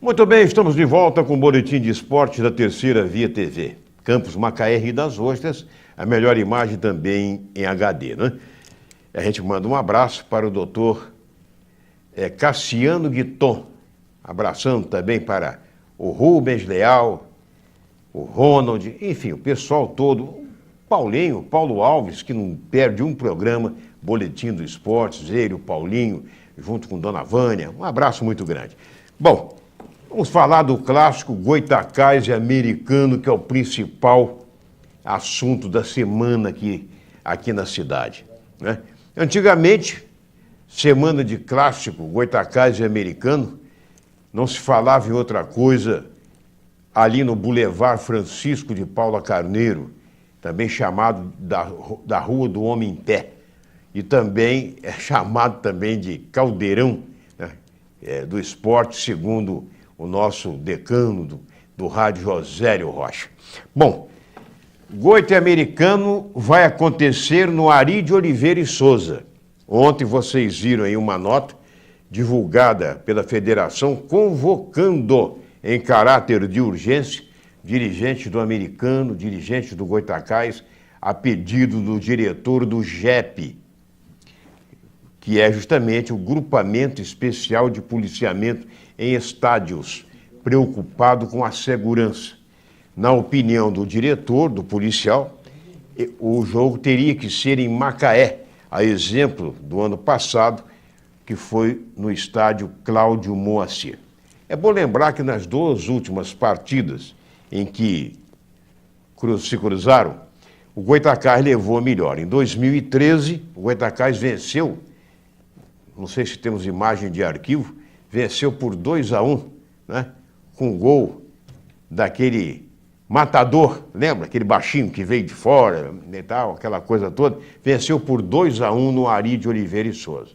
Muito bem, estamos de volta com o Boletim de Esportes da Terceira Via TV. Campus Macaé, Rio das Ostras, a melhor imagem também em HD, né? A gente manda um abraço para o doutor Cassiano Guiton, abraçando também para o Rubens Leal, o Ronald, enfim, o pessoal todo, Paulo Alves, que não perde um programa, Boletim do Esportes, ele, o Paulinho, junto com Dona Vânia, um abraço muito grande. Bom, vamos falar do clássico Goytacazes e Americano, que é o principal assunto da semana aqui na cidade, né? Antigamente, semana de clássico Goytacazes e Americano, não se falava em outra coisa ali no Boulevard Francisco de Paula Carneiro, também chamado da Rua do Homem em Pé, e também é chamado também de Caldeirão, né, do esporte, segundo o nosso decano do rádio Josério Rocha. Bom, Goita e Americano vai acontecer no Ari de Oliveira e Souza. Ontem vocês viram aí uma nota divulgada pela federação convocando em caráter de urgência dirigentes do Americano, dirigentes do Goytacazes, a pedido do diretor do GEP, que é justamente o Grupamento Especial de Policiamento em Estádios, preocupado com a segurança. Na opinião do diretor, do policial, o jogo teria que ser em Macaé, a exemplo do ano passado, que foi no estádio Cláudio Moacir. É bom lembrar que nas duas últimas partidas em que se cruzaram, o Goytacazes levou a melhor. Em 2013, o Goytacazes venceu, não sei se temos imagem de arquivo, venceu por 2-1, né? Com gol daquele matador, lembra? Aquele baixinho que veio de fora e tal, aquela coisa toda. Venceu por 2-1 no Ari de Oliveira e Souza.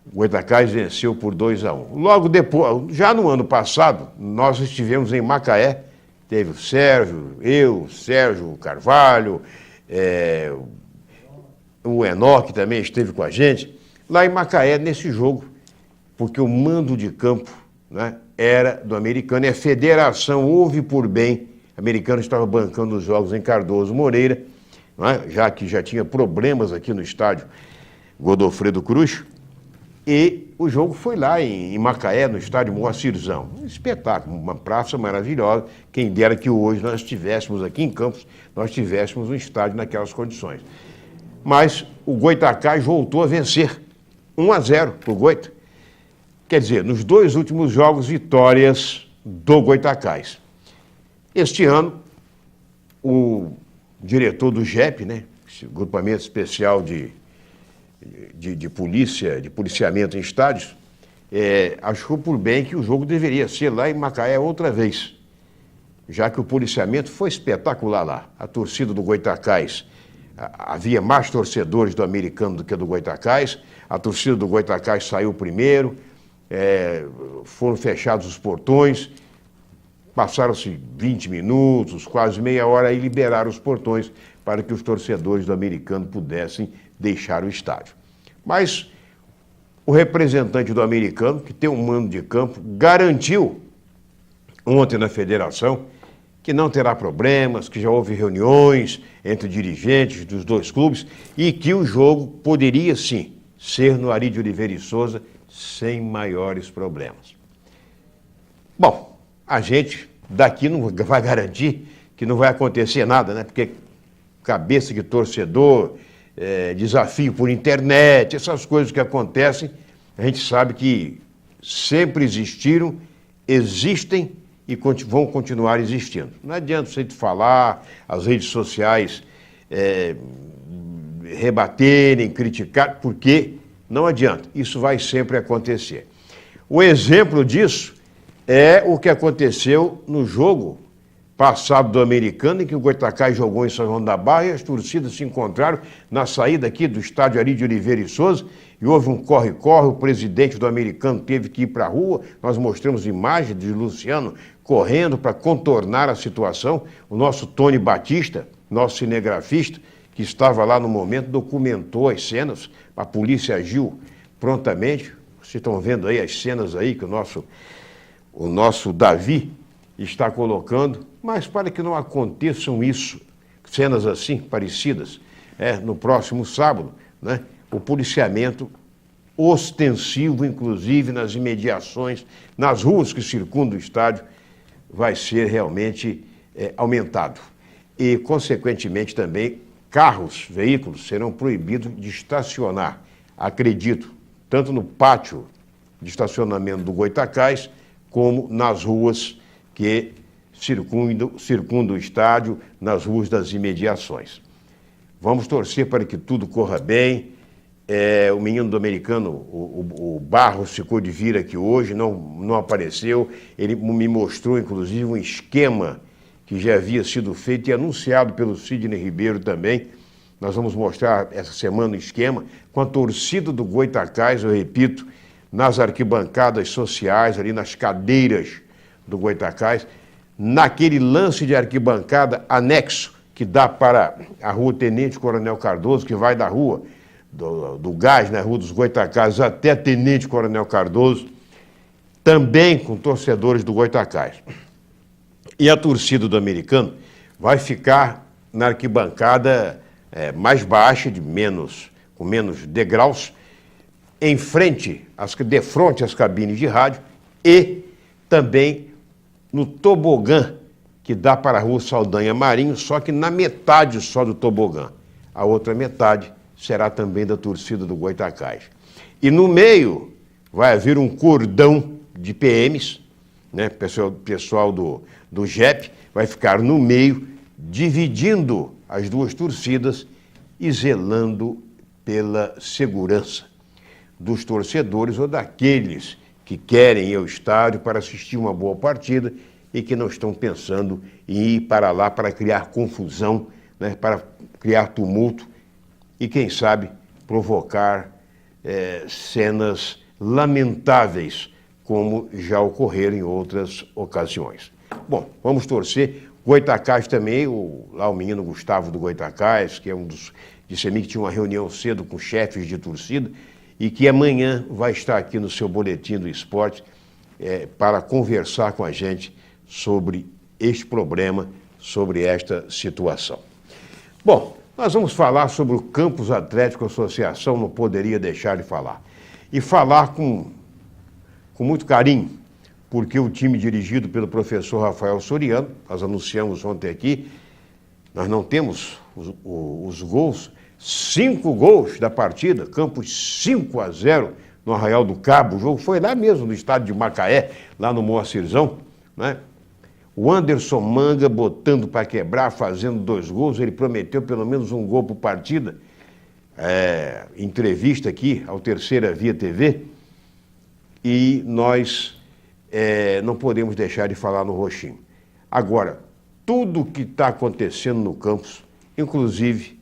O Goytacazes venceu por 2-1. Logo depois, já no ano passado, nós estivemos em Macaé, teve o Sérgio, eu, Sérgio Carvalho, o Enoque também esteve com a gente, lá em Macaé, nesse jogo, porque o mando de campo, né, era do Americano, e a federação houve por bem, o Americano estava bancando os jogos em Cardoso Moreira, né, já que já tinha problemas aqui no estádio Godofredo Cruz, e o jogo foi lá em Macaé, no estádio Moacirzão. Um espetáculo, uma praça maravilhosa. Quem dera que hoje nós tivéssemos aqui em Campos, nós tivéssemos um estádio naquelas condições. Mas o Goytacazes voltou a vencer, 1-0 para o Goita. Quer dizer, nos dois últimos jogos, vitórias do Goytacazes. Este ano, o diretor do GEP, né, esse Grupamento Especial de policiamento em estádios, achou por bem que o jogo deveria ser lá em Macaé outra vez, já que o policiamento foi espetacular lá. A torcida do Goytacazes, havia mais torcedores do Americano do que do Goytacazes, a torcida do Goytacazes saiu primeiro, foram fechados os portões, passaram-se 20 minutos, quase meia hora, e liberaram os portões para que os torcedores do Americano pudessem deixar o estádio. Mas o representante do Americano, que tem um mando de campo, garantiu ontem na federação que não terá problemas, que já houve reuniões entre dirigentes dos dois clubes e que o jogo poderia sim ser no Ari de Oliveira e Souza sem maiores problemas. Bom, a gente daqui não vai garantir que não vai acontecer nada, né? Porque cabeça de torcedor, desafio por internet, essas coisas que acontecem, a gente sabe que sempre existiram, existem e vão continuar existindo. Não adianta você falar, as redes sociais rebaterem, criticar, porque não adianta, isso vai sempre acontecer. O exemplo disso é o que aconteceu no jogo passado do Americano, em que o Goytacazes jogou em São João da Barra e as torcidas se encontraram na saída aqui do estádio Ari de Oliveira e Souza, e houve um corre-corre, o presidente do Americano teve que ir para a rua, nós mostramos imagens de Luciano correndo para contornar a situação, o nosso Tony Batista, nosso cinegrafista, que estava lá no momento, documentou as cenas, a polícia agiu prontamente, vocês estão vendo aí as cenas aí que o nosso o nosso Davi está colocando, mas para que não aconteçam cenas assim, parecidas, no próximo sábado, né, o policiamento ostensivo, inclusive nas imediações, nas ruas que circundam o estádio, vai ser realmente aumentado. E, consequentemente, também carros, veículos serão proibidos de estacionar, acredito, tanto no pátio de estacionamento do Goytacás, como nas ruas que circundam o estádio, nas ruas das imediações. Vamos torcer para que tudo corra bem. O menino do americano, o Barros, ficou de vir aqui hoje, não apareceu. Ele me mostrou, inclusive, um esquema que já havia sido feito e anunciado pelo Sidney Ribeiro também. Nós vamos mostrar essa semana o esquema com a torcida do Goytacás, eu repito, nas arquibancadas sociais, ali nas cadeiras do Goytacás, naquele lance de arquibancada anexo que dá para a rua Tenente Coronel Cardoso, que vai da rua do Gás, na rua dos Goytacás, até Tenente Coronel Cardoso, também com torcedores do Goytacás. E a torcida do americano vai ficar na arquibancada mais baixa, com menos degraus, de frente às cabines de rádio e também no tobogã que dá para a rua Saldanha Marinho, só que na metade só do tobogã. A outra metade será também da torcida do Goytacás. E no meio vai haver um cordão de PMs, né? Pessoal do JEP vai ficar no meio, dividindo as duas torcidas e zelando pela segurança dos torcedores ou daqueles que querem ir ao estádio para assistir uma boa partida e que não estão pensando em ir para lá para criar confusão, né, para criar tumulto e, quem sabe, provocar cenas lamentáveis, como já ocorreram em outras ocasiões. Bom, vamos torcer. Goytacás também, lá o menino Gustavo do Goytacás, que é disse a mim que tinha uma reunião cedo com chefes de torcida e que amanhã vai estar aqui no seu boletim do esporte para conversar com a gente sobre este problema, sobre esta situação. Bom, nós vamos falar sobre o Campus Atlético Associação, não poderia deixar de falar. E falar com muito carinho, porque o time dirigido pelo professor Rafael Soriano, nós anunciamos ontem aqui, nós não temos os gols, 5 gols da partida, Campos 5-0 no Arraial do Cabo, o jogo foi lá mesmo, no estádio de Macaé, lá no Moacirzão, né? O Anderson Manga botando para quebrar, fazendo 2 gols, ele prometeu pelo menos um gol por partida, entrevista aqui ao Terceira Via TV, e nós não podemos deixar de falar no Roxinho. Agora, tudo o que está acontecendo no campus, inclusive,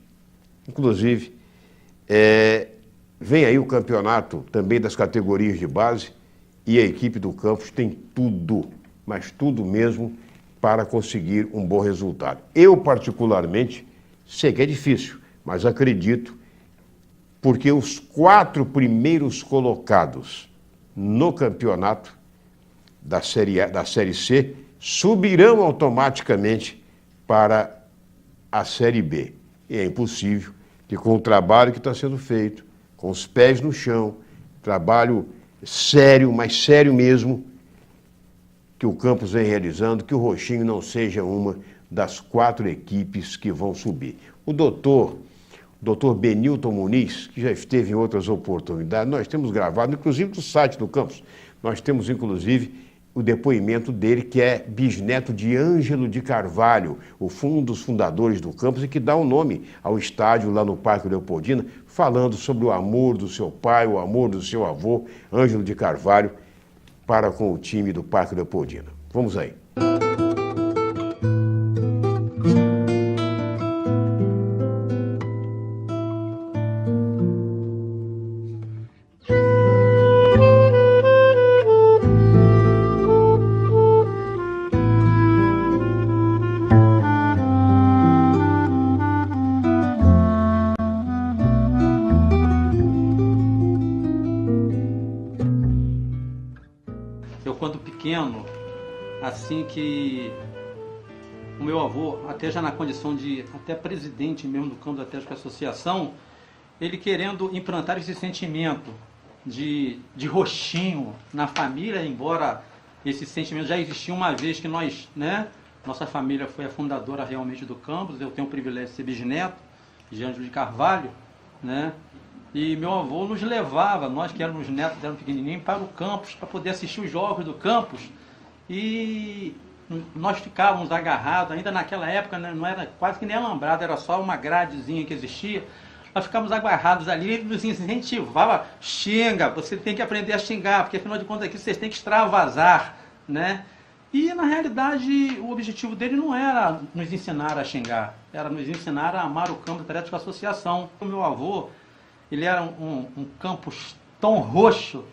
vem aí o campeonato também das categorias de base e a equipe do campus tem tudo, mas tudo mesmo, para conseguir um bom resultado. Eu, particularmente, sei que é difícil, mas acredito, porque os 4 primeiros colocados no campeonato da Série C subirão automaticamente para a Série B. E é impossível que, com o trabalho que está sendo feito, com os pés no chão, trabalho sério, mas sério mesmo, que o Campus vem realizando, que o Roxinho não seja uma das 4 equipes que vão subir. O doutor Benilton Muniz, que já esteve em outras oportunidades, nós temos gravado, inclusive do site do Campus, nós temos inclusive o depoimento dele, que é bisneto de Ângelo de Carvalho, um dos fundadores do Campus, e que dá o nome ao estádio lá no Parque Leopoldina, falando sobre o amor do seu pai, o amor do seu avô, Ângelo de Carvalho, para com o time do Parque Leopoldina. Vamos aí. quando pequeno, assim que o meu avô, até já na condição de até presidente mesmo do Campos Atlético Associação, ele querendo implantar esse sentimento de roxinho na família, embora esse sentimento já existia uma vez que nós, né, nossa família foi a fundadora realmente do campus. Eu tenho o privilégio de ser bisneto de Ângelo de Carvalho, né? E meu avô nos levava, nós que éramos netos, éramos pequenininhos, para o campus, para poder assistir os jogos do campus. E nós ficávamos agarrados, ainda naquela época, né, não era quase que nem alambrado, era só uma gradezinha que existia. Nós ficávamos agarrados ali, ele nos incentivava, xinga, você tem que aprender a xingar, porque afinal de contas aqui vocês têm que extravasar, né? E na realidade o objetivo dele não era nos ensinar a xingar, era nos ensinar a amar o Campos Atlético Associação. O meu avô, ele era um campus tão roxo,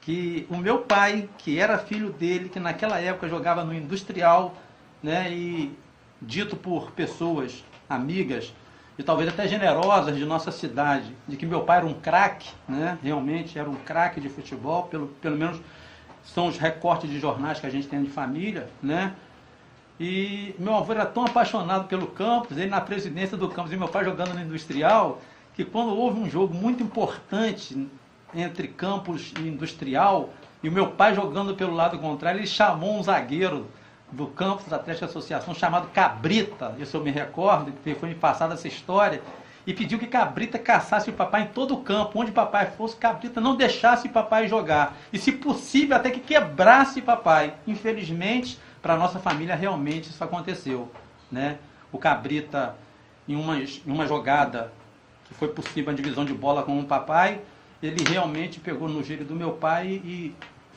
que o meu pai, que era filho dele, que naquela época jogava no Industrial, né, e dito por pessoas amigas e talvez até generosas de nossa cidade, de que meu pai era um craque, né, realmente era um craque de futebol, pelo menos são os recortes de jornais que a gente tem de família, né? E meu avô era tão apaixonado pelo campus, ele na presidência do campus e meu pai jogando no Industrial, que quando houve um jogo muito importante entre campus e Industrial, e o meu pai jogando pelo lado contrário, ele chamou um zagueiro do Campos Atlético Associação chamado Cabrita, isso eu me recordo, que foi me passada essa história, e pediu que Cabrita caçasse o papai em todo o campo, onde papai fosse, Cabrita não deixasse papai jogar, e se possível até que quebrasse papai. Infelizmente, para a nossa família realmente isso aconteceu, né? O Cabrita, em uma jogada que foi possível a divisão de bola com o papai, ele realmente pegou no joelho do meu pai e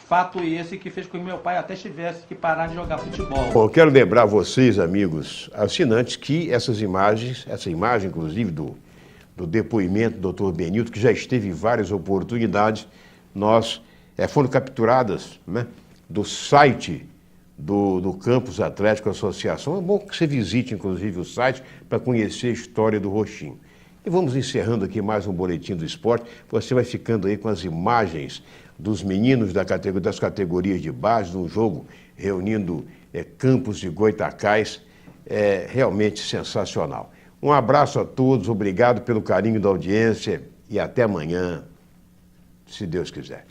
fato esse que fez com que meu pai até tivesse que parar de jogar futebol. Bom, eu quero lembrar vocês, amigos assinantes, que essa imagem inclusive do depoimento do Dr. Benilton, que já esteve em várias oportunidades, foram capturadas, né, do site do Campos Atlético Associação. É bom que você visite, inclusive, o site para conhecer a história do Roxinho. E vamos encerrando aqui mais um Boletim do Esporte. Você vai ficando aí com as imagens dos meninos das categorias de base, de um jogo reunindo campos de Goitacás. É realmente sensacional. Um abraço a todos, obrigado pelo carinho da audiência e até amanhã, se Deus quiser.